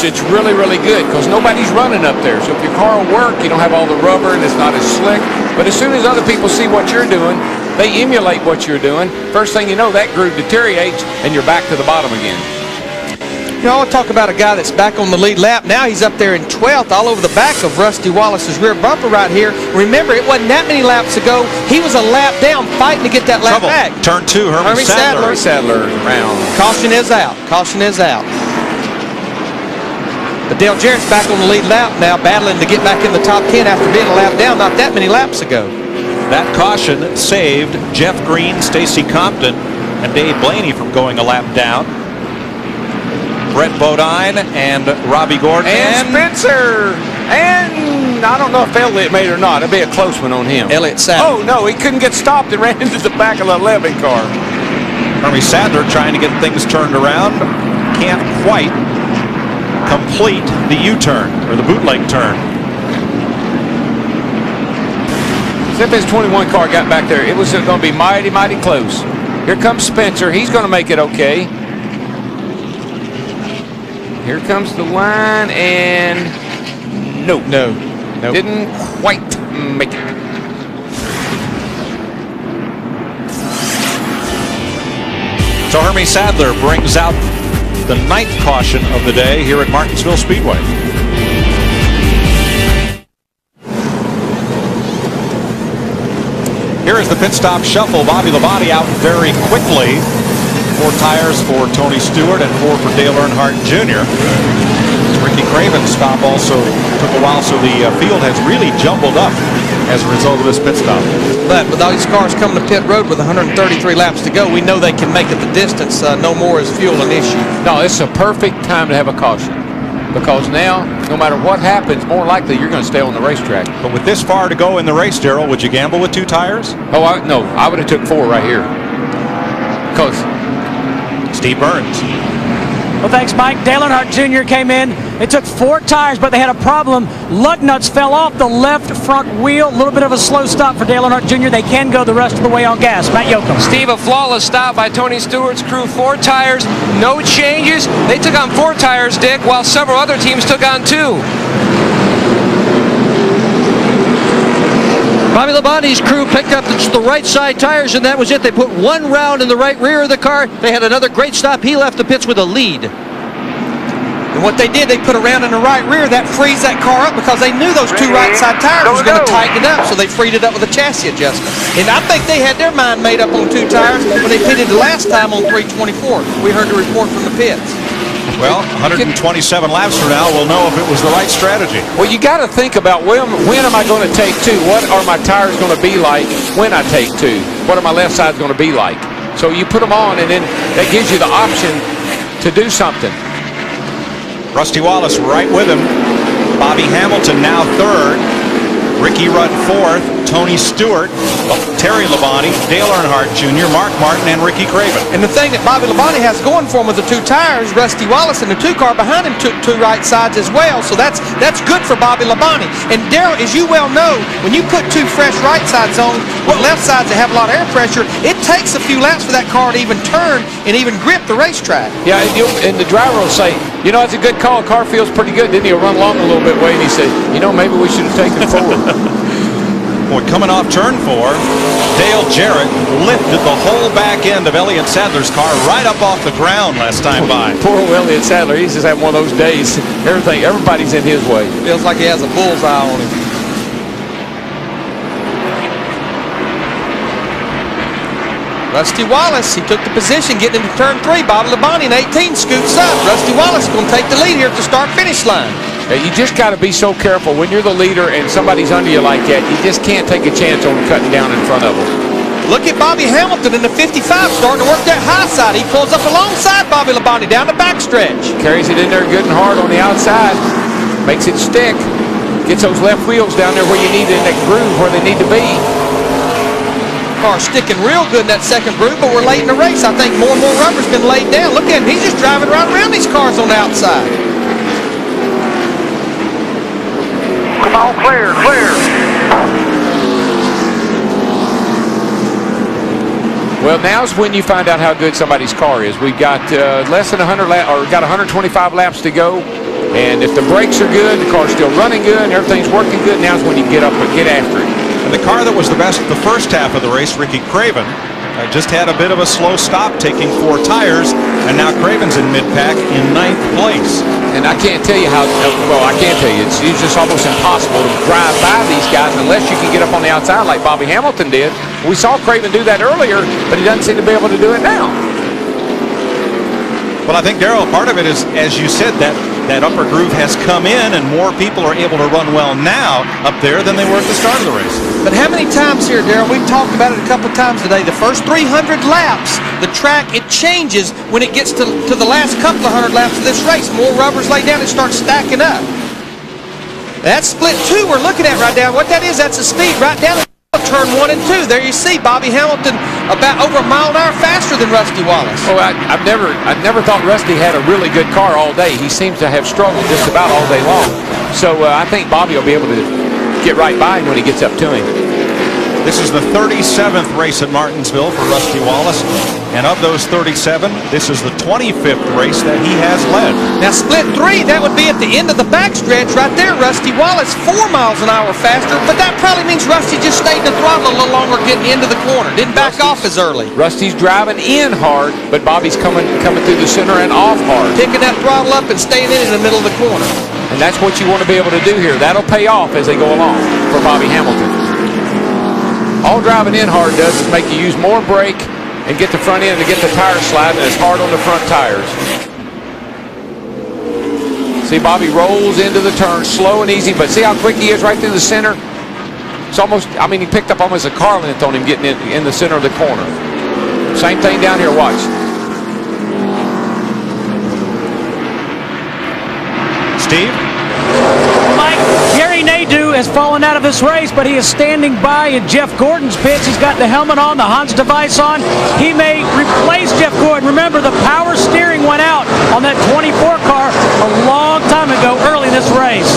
it's really, really good because nobody's running up there. So if your car will work, you don't have all the rubber and it's not as slick. But as soon as other people see what you're doing, they emulate what you're doing. First thing you know, that groove deteriorates and you're back to the bottom again. You know, I'll talk about a guy that's back on the lead lap. Now he's up there in 12th, all over the back of Rusty Wallace's rear bumper right here. Remember, it wasn't that many laps ago. He was a lap down, fighting to get that lap back. Turn 2, Hermie Sadler. Hermie Sadler around. Caution is out. Caution is out. But Dale Jarrett's back on the lead lap now, battling to get back in the top 10 after being a lap down not that many laps ago. That caution saved Jeff Green, Stacy Compton, and Dave Blaney from going a lap down. Brett Bodine and Robbie Gordon. And Spencer. And I don't know if Elliott made it or not. It'd be a close one on him. Elliott Sadler. Oh, no, he couldn't get stopped and ran into the back of the Levy car. Hermie Sadler trying to get things turned around. Can't quite complete the U-turn, or the bootleg turn. If his 21 car got back there, it was going to be mighty, mighty close. Here comes Spencer. He's going to make it okay. Here comes the line, and no. Didn't quite make it. So Hermie Sadler brings out the 9th caution of the day here at Martinsville Speedway. Here is the pit stop shuffle. Bobby Labonte out very quickly. 4 tires for Tony Stewart and 4 for Dale Earnhardt Jr. Ricky Craven's stop also took a while, so the field has really jumbled up as a result of this pit stop. But with all these cars coming to pit road with 133 laps to go, we know they can make it the distance. No more is fuel an issue. No, it's a perfect time to have a caution. Because now, no matter what happens, more likely you're going to stay on the racetrack. But with this far to go in the race, Darrell, would you gamble with 2 tires? Oh, no, I would have took 4 right here. Because Steve Burns. Well, thanks, Mike. Dale Earnhardt Jr. came in. It took 4 tires, but they had a problem. Lug nuts fell off the left front wheel. A little bit of a slow stop for Dale Earnhardt Jr. They can go the rest of the way on gas. Matt Yoakum. Steve, a flawless stop by Tony Stewart's crew. 4 tires, no changes. They took on 4 tires, Dick, while several other teams took on 2. Bobby Labonte's crew picked up the right side tires, and that was it. They put 1 round in the right rear of the car. They had another great stop. He left the pits with a lead. And what they did, they put a round in the right rear. That frees that car up because they knew those 2 right side tires was going to tighten it up, so they freed it up with a chassis adjustment. And I think they had their mind made up on 2 tires when they pitted the last time on 324. We heard the report from the pits. Well, 127 laps from now, we'll know if it was the right strategy. Well, you got to think about when am I going to take 2? What are my tires going to be like when I take 2? What are my left sides going to be like? So you put them on, and then that gives you the option to do something. Rusty Wallace right with him. Bobby Hamilton now 3rd. Ricky Rudd 4th. Tony Stewart, Terry Labonte, Dale Earnhardt Jr., Mark Martin, and Ricky Craven. And the thing that Bobby Labonte has going for him with the 2 tires, Rusty Wallace and the 2 car behind him took 2 right sides as well. So that's good for Bobby Labonte. And Darrell, as you well know, when you put 2 fresh right sides on with left sides that have a lot of air pressure, it takes a few laps for that car to even turn and even grip the racetrack. Yeah, and the driver will say, you know, it's a good call. Car feels pretty good. Then he'll run along a little bit way, and he said, you know, maybe we should have taken 4. Boy, coming off turn 4, Dale Jarrett lifted the whole back end of Elliott Sadler's car right up off the ground last time by. Poor Elliott Sadler, he's just having one of those days. Everybody's in his way. Feels like he has a bullseye on him. Rusty Wallace, he took the position getting into turn 3. Bobby Labonte in 18 scoots up. Rusty Wallace is going to take the lead here at the start-finish line. You just got to be so careful when you're the leader and somebody's under you like that. You just can't take a chance on cutting down in front of them. Look at Bobby Hamilton in the 55 starting to work that high side. He pulls up alongside Bobby Labonte down the backstretch. Carries it in there good and hard on the outside. Makes it stick. Gets those left wheels down there where you need it in that groove where they need to be. Car sticking real good in that second groove, but we're late in the race. I think more and more rubber's been laid down. Look at him. He's just driving right around these cars on the outside. Come on, clear, clear. Well, now's when you find out how good somebody's car is. We've got less than 100 laps, or got 125 laps to go. And if the brakes are good, the car's still running good, and everything's working good, now's when you get up and get after it. And the car that was the best the first half of the race, Ricky Craven, just had a bit of a slow stop, taking 4 tires, and now Craven's in mid-pack in 9th place. And I can't tell you how, well, I can't tell you. It's just almost impossible to drive by these guys unless you can get up on the outside like Bobby Hamilton did. We saw Craven do that earlier, but he doesn't seem to be able to do it now. Well, I think, Darrell, part of it is, as you said, that upper groove has come in and more people are able to run well now up there than they were at the start of the race. But how many times here, Darrell, we've talked about it a couple times today, the first 300 laps, the track, it changes when it gets to the last couple of 100 laps of this race. More rubber's laid down, it starts stacking up. That's split 2 we're looking at right now. What that is, that's the speed right down at turn 1 and 2. There you see Bobby Hamilton about over a mile an hour faster than Rusty Wallace. Oh, I've never thought Rusty had a really good car all day. He seems to have struggled just about all day long. So I think Bobby will be able to get right by him when he gets up to him. This is the 37th race at Martinsville for Rusty Wallace, and of those 37, this is the 25th race that he has led. Now split 3, that would be at the end of the backstretch right there. Rusty Wallace 4 miles an hour faster, but that probably means Rusty just stayed in the throttle a little longer getting into the corner, didn't back off as early. Rusty's driving in hard, but Bobby's coming through the center and off hard. Picking that throttle up and staying in the middle of the corner. And that's what you want to be able to do here. That'll pay off as they go along for Bobby Hamilton. All driving in hard does is make you use more brake and get the front end to get the tires sliding as hard on the front tires. See, Bobby rolls into the turn slow and easy, but see how quick he is right through the center? It's almost, I mean, he picked up almost a car length on him getting in the center of the corner. Same thing down here, watch. Steve? Mike, Gary Nadeau has fallen out of this race, but he is standing by in Jeff Gordon's pits. He's got the helmet on, the Hans device on. He may replace Jeff Gordon. Remember, the power steering went out on that 24 car a long time ago early in this race.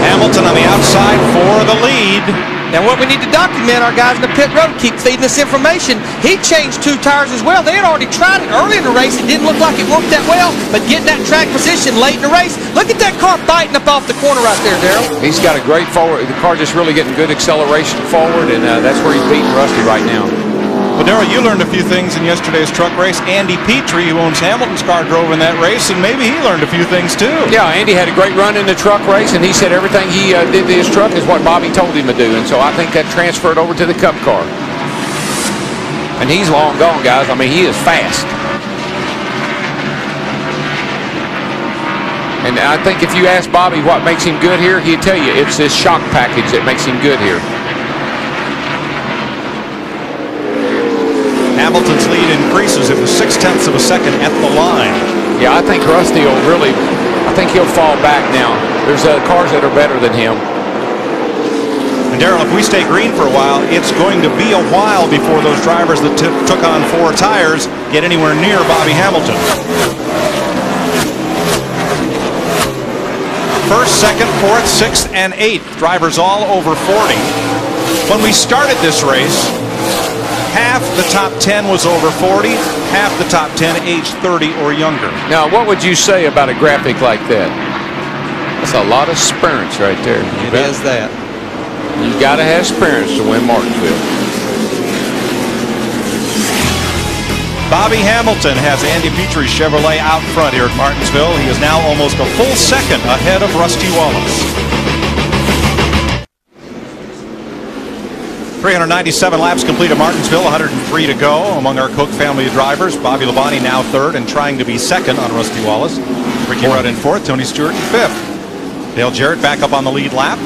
Hamilton on the outside for the lead. Now what we need to document, our guys in the pit road keep feeding us information. He changed 2 tires as well. They had already tried it early in the race. It didn't look like it worked that well, but getting that track position late in the race, look at that car biting up off the corner right there, Darrell. He's got a great forward. The car just really getting good acceleration forward, and that's where he's beating Rusty right now. Well, Darrell, you learned a few things in yesterday's truck race. Andy Petrie, who owns Hamilton's car, drove in that race, and maybe he learned a few things too. Yeah, Andy had a great run in the truck race, and he said everything he did to his truck is what Bobby told him to do, and so I think that transferred over to the Cup car. And he's long gone, guys. I mean, he is fast. And I think if you ask Bobby what makes him good here, he'd tell you it's this shock package that makes him good here. Hamilton's lead increases. It was 0.6 of a second at the line. Yeah, I think Rusty will really, I think he'll fall back now. There's cars that are better than him. And Darrell, if we stay green for a while, it's going to be a while before those drivers that took on 4 tires get anywhere near Bobby Hamilton. First, second, fourth, sixth, and eighth. Drivers all over 40. When we started this race, half the top 10 was over 40, half the top 10 aged 30 or younger. Now, what would you say about a graphic like that? That's a lot of experience right there. It is that. You got to have experience to win Martinsville. Bobby Hamilton has Andy Petrie's Chevrolet out front here at Martinsville. He is now almost a full second ahead of Rusty Wallace. 397 laps complete at Martinsville, 103 to go among our Cook family of drivers. Bobby Labonte now third and trying to be second on Rusty Wallace. Ricky Rudd in fourth, Tony Stewart in fifth. Dale Jarrett back up on the lead lap.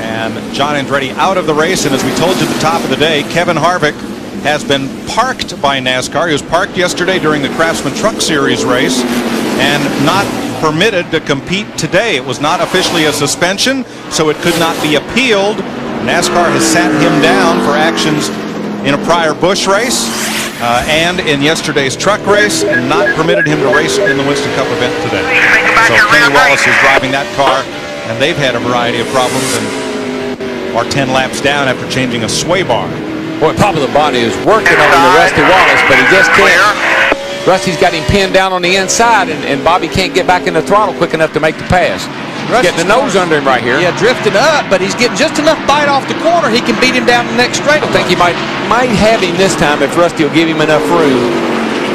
And John Andretti out of the race. And as we told you at the top of the day, Kevin Harvick has been parked by NASCAR. He was parked yesterday during the Craftsman Truck Series race and not permitted to compete today. It was not officially a suspension, so it could not be appealed. NASCAR has sat him down for actions in a prior Busch race and in yesterday's truck race, and not permitted him to race in the Winston Cup event today. So Kenny Wallace is driving that car, and they've had a variety of problems and are 10 laps down after changing a sway bar. Boy, Bobby Labonte is working on the Rusty Wallace, but he just can't. Rusty's got him pinned down on the inside, and Bobby can't get back in the throttle quick enough to make the pass. Rusty's getting the nose under him right here. Yeah, drifting up, but he's getting just enough bite off the corner. He can beat him down the next straight. I think he might have him this time if Rusty will give him enough room.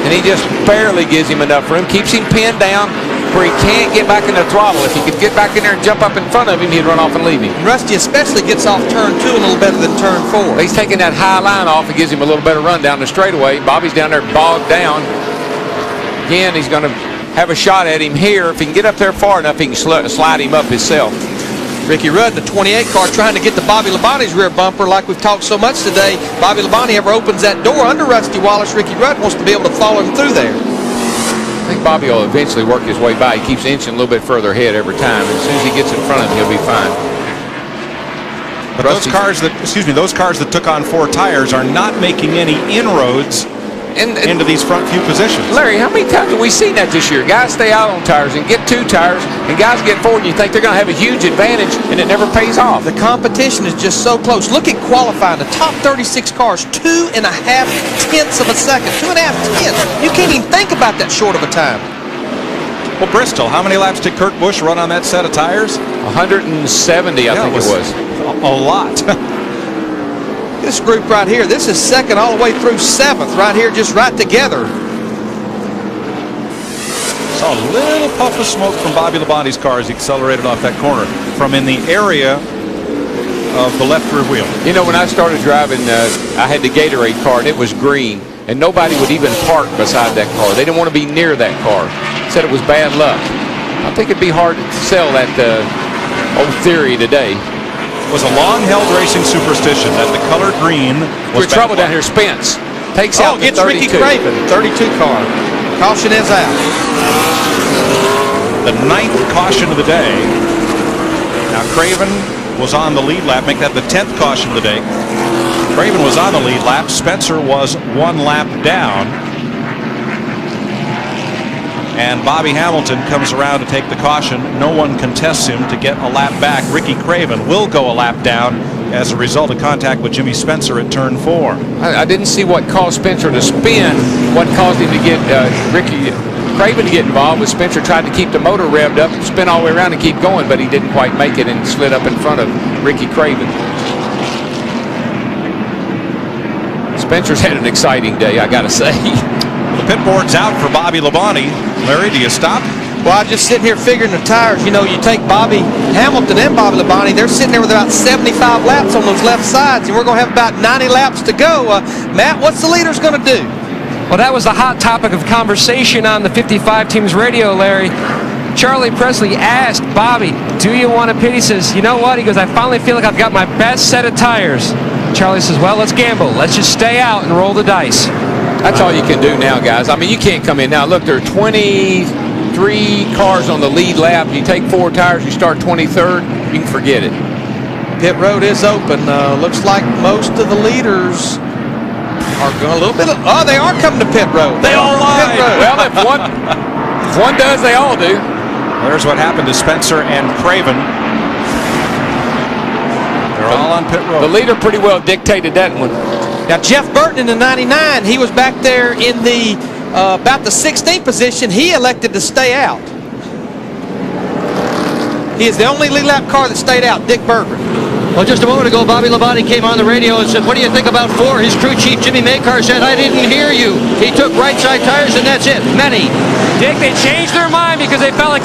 And he just barely gives him enough room, keeps him pinned down where he can't get back in the throttle. If he could get back in there and jump up in front of him, he'd run off and leave him. Rusty especially gets off turn 2 a little better than turn 4. He's taking that high line off. It gives him a little better run down the straightaway. Bobby's down there bogged down. Again, he's going to have a shot at him here. If he can get up there far enough, he can slide him up himself. Ricky Rudd, the 28 car, trying to get to Bobby Labonte's rear bumper like we've talked so much today. Bobby Labonte ever opens that door under Rusty Wallace, Ricky Rudd wants to be able to follow him through there. I think Bobby will eventually work his way by. He keeps inching a little bit further ahead every time. And as soon as he gets in front of him, he'll be fine. But those cars that took on 4 tires are not making any inroads into these front few positions. Larry, how many times have we seen that this year? Guys stay out on tires and get 2 tires, and guys get 4, and you think they're going to have a huge advantage, and it never pays off. The competition is just so close. Look at qualifying. The top 36 cars, 2.5 tenths of a second. 2.5 tenths. You can't even think about that short of a time. Well, Bristol, how many laps did Kurt Busch run on that set of tires? 170, I think it was. A lot. This group right here, this is second all the way through 7th right here, just right together. Saw a little puff of smoke from Bobby Labonte's car as he accelerated off that corner from in the area of the left rear wheel. You know, when I started driving, I had the Gatorade car, and it was green, and nobody would even park beside that car. They didn't want to be near that car. Said it was bad luck. I think it'd be hard to sell that old theory today. Was a long-held racing superstition that the color green was We're trouble down here. Spence takes out the 32. Ricky Craven, 32 car. Caution is out. The 9th caution of the day. Now Craven was on the lead lap. Make that the 10th caution of the day. Craven was on the lead lap. Spencer was 1 lap down. And Bobby Hamilton comes around to take the caution. No one contests him to get a lap back. Ricky Craven will go a lap down as a result of contact with Jimmy Spencer at turn 4. I didn't see what caused Spencer to spin. What caused him to get Ricky Craven to get involved was Spencer tried to keep the motor revved up, spin all the way around and keep going, but he didn't quite make it and slid up in front of Ricky Craven. Spencer's had an exciting day, I gotta say. The pit board's out for Bobby Labonte. Larry, do you stop? Well, I'm just sitting here figuring the tires. You know, you take Bobby Hamilton and Bobby Labonte, they're sitting there with about 75 laps on those left sides, and we're going to have about 90 laps to go. Matt, what's the leaders going to do? Well, that was the hot topic of conversation on the 55 Teams radio, Larry. Charlie Presley asked Bobby, do you want to pit? He says, you know what? He goes, I finally feel like I've got my best set of tires. Charlie says, well, let's gamble. Let's just stay out and roll the dice. That's all you can do now, guys. I mean, you can't come in now. Look, there are 23 cars on the lead lap. You take 4 tires, you start 23rd, you can forget it. Pit road is open. Looks like most of the leaders are going a little bit. They are coming to pit road. They all lie. Well, if one does, they all do. There's what happened to Spencer and Craven. They're all on pit road. The leader pretty well dictated that one. Now, Jeff Burton in the 99, he was back there in the about the 16th position. He elected to stay out. He is the only lead lap car that stayed out, Dick Berggren. Well, just a moment ago, Bobby Labonte came on the radio and said, what do you think about 4? His crew chief, Jimmy Maycar, said, I didn't hear you. He took right side tires, and that's it. Many. Dick, they changed their mind because they felt like